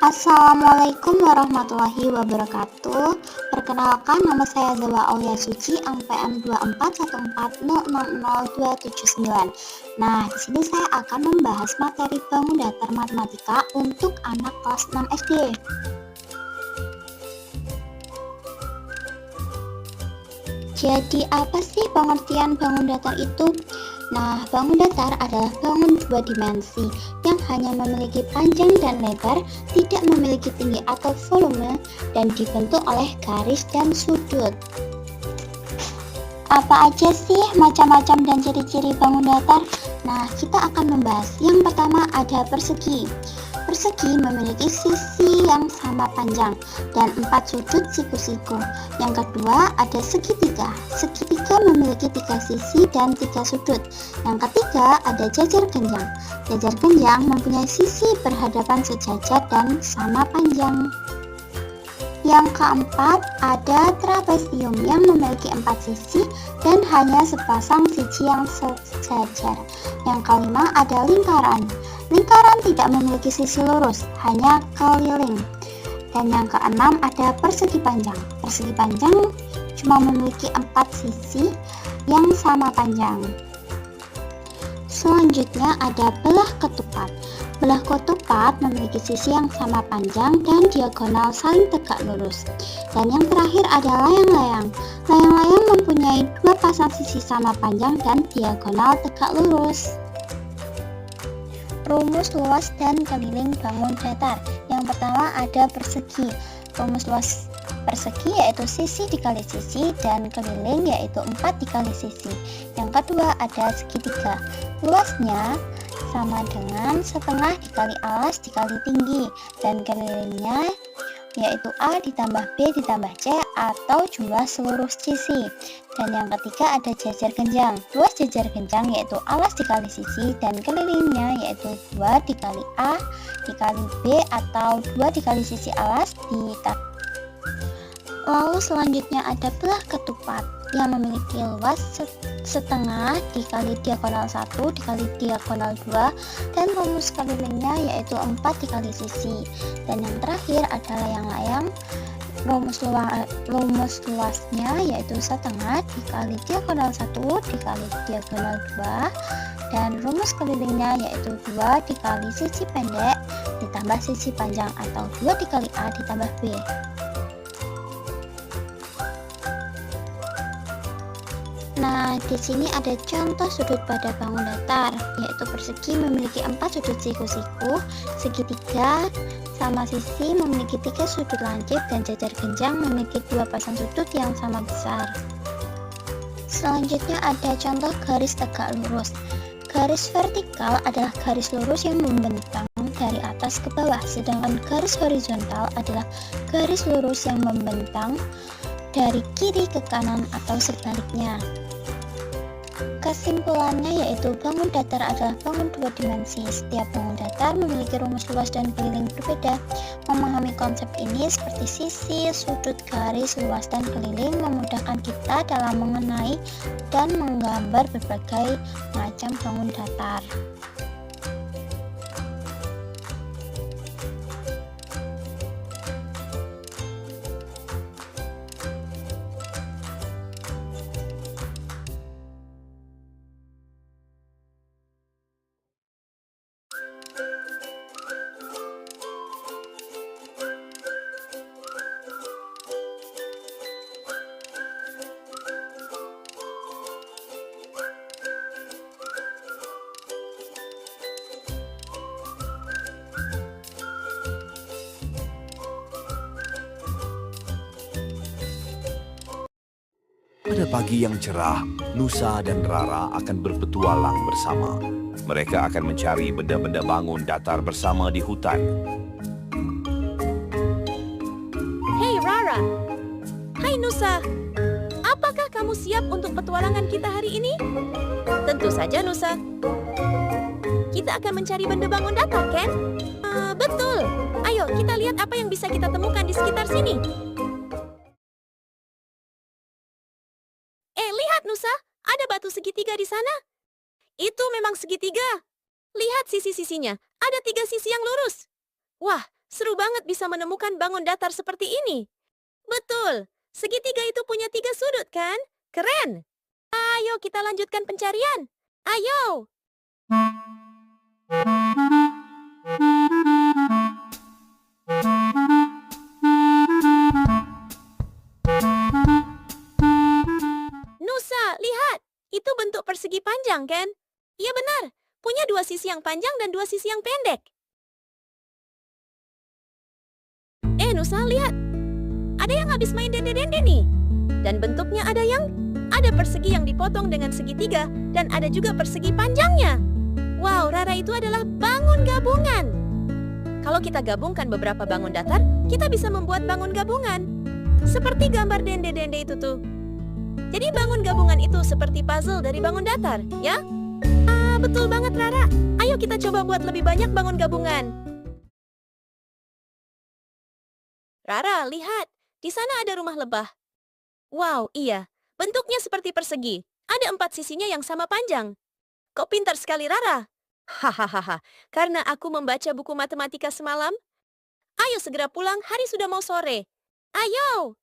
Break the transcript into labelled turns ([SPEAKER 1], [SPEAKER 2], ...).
[SPEAKER 1] Assalamualaikum warahmatullahi wabarakatuh. Perkenalkan, nama saya Zawa Aulia Suci, MPM 2414000279. Nah, di sini saya akan membahas materi bangun datar matematika untuk anak kelas 6 SD. Jadi, apa sih pengertian bangun datar itu? Nah, bangun datar adalah bangun dua dimensi yang hanya memiliki panjang dan lebar, tidak memiliki tinggi atau volume, dan dibentuk oleh garis dan sudut. Apa aja sih macam-macam dan ciri-ciri bangun datar? Nah, kita akan membahas. Yang pertama ada persegi. Persegi memiliki sisi yang sama panjang dan 4 sudut siku-siku. Yang kedua ada segitiga. Segitiga memiliki 3 sisi dan 3 sudut. Yang ketiga ada jajar genjang. Jajar genjang mempunyai sisi berhadapan sejajar dan sama panjang. Yang keempat ada trapesium yang memiliki 4 sisi dan hanya sepasang sisi yang sejajar. Yang kelima ada lingkaran. Lingkaran tidak memiliki sisi lurus, hanya keliling. Dan yang keenam ada persegi panjang. Persegi panjang cuma memiliki 4 sisi yang sama panjang. Selanjutnya ada belah ketupat. Belah ketupat memiliki sisi yang sama panjang dan diagonal saling tegak lurus. Dan yang terakhir ada layang-layang. Layang-layang mempunyai 2 pasang sisi sama panjang dan diagonal tegak lurus. Rumus luas dan keliling bangun datar. Yang pertama ada persegi. Rumus luas persegi yaitu sisi dikali sisi dan keliling yaitu 4 dikali sisi. Yang kedua ada segitiga. Luasnya sama dengan setengah dikali alas dikali tinggi, dan kelilingnya yaitu A ditambah B ditambah C atau jumlah seluruh sisi. Dan yang ketiga ada jajar genjang. Luas jajar genjang yaitu alas dikali sisi dan kelilingnya yaitu 2 dikali A dikali B atau 2 dikali sisi alas ditambah. Lalu selanjutnya ada belah ketupat yang memiliki luas setengah dikali diagonal 1 dikali diagonal 2 dan rumus kelilingnya yaitu 4 dikali sisi. Dan yang terakhir ada layang-layang. Rumus luasnya yaitu setengah dikali diagonal 1 dikali diagonal 2 dan rumus kelilingnya yaitu 2 dikali sisi pendek ditambah sisi panjang atau 2 dikali A ditambah B. Nah, di sini ada contoh sudut pada bangun datar, yaitu persegi memiliki 4 sudut siku-siku, segitiga sama sisi memiliki 3 sudut lancip, dan jajar genjang memiliki 2 pasang sudut yang sama besar. Selanjutnya ada contoh garis tegak lurus. Garis vertikal adalah garis lurus yang membentang dari atas ke bawah, sedangkan garis horizontal adalah garis lurus yang membentang dari kiri ke kanan atau sebaliknya. Kesimpulannya yaitu bangun datar adalah bangun dua dimensi. Setiap bangun datar memiliki rumus luas dan keliling berbeda. Memahami konsep ini seperti sisi, sudut, garis, luas, dan keliling memudahkan kita dalam mengenai dan menggambar berbagai macam bangun datar.
[SPEAKER 2] Pada pagi yang cerah, Nusa dan Rara akan berpetualang bersama. Mereka akan mencari benda-benda bangun datar bersama di hutan.
[SPEAKER 3] Hei Rara, hai Nusa, apakah kamu siap untuk petualangan kita hari ini? Tentu saja Nusa. Kita akan mencari benda bangun datar, kan? Betul. Ayo kita lihat apa yang bisa kita temukan di sekitar sini. Lihat Nusa, ada batu segitiga di sana. Itu memang segitiga. Lihat sisi-sisinya, ada 3 sisi yang lurus. Wah, Seru banget bisa menemukan bangun datar seperti ini. Betul, segitiga itu punya 3 sudut kan? Keren. Ayo kita lanjutkan pencarian. Ayo. Nusa, lihat. Itu bentuk persegi panjang kan? Iya benar. Punya 2 sisi yang panjang dan 2 sisi yang pendek. Nusa, lihat. Ada yang habis main dende-dende nih. Dan bentuknya ada persegi yang dipotong dengan segitiga dan ada juga persegi panjangnya. Wow, Rara itu adalah bangun gabungan. Kalau kita gabungkan beberapa bangun datar, kita bisa membuat bangun gabungan. Seperti gambar dende-dende itu tuh. Jadi bangun gabungan itu seperti puzzle dari bangun datar, ya? Betul banget Rara. Ayo kita coba buat lebih banyak bangun gabungan. Rara, lihat. Di sana ada rumah lebah. Wow, iya. Bentuknya seperti persegi. Ada 4 sisinya yang sama panjang. Kok pintar sekali Rara? Hahaha, karena aku membaca buku matematika semalam. Ayo segera pulang, hari sudah mau sore. Ayo!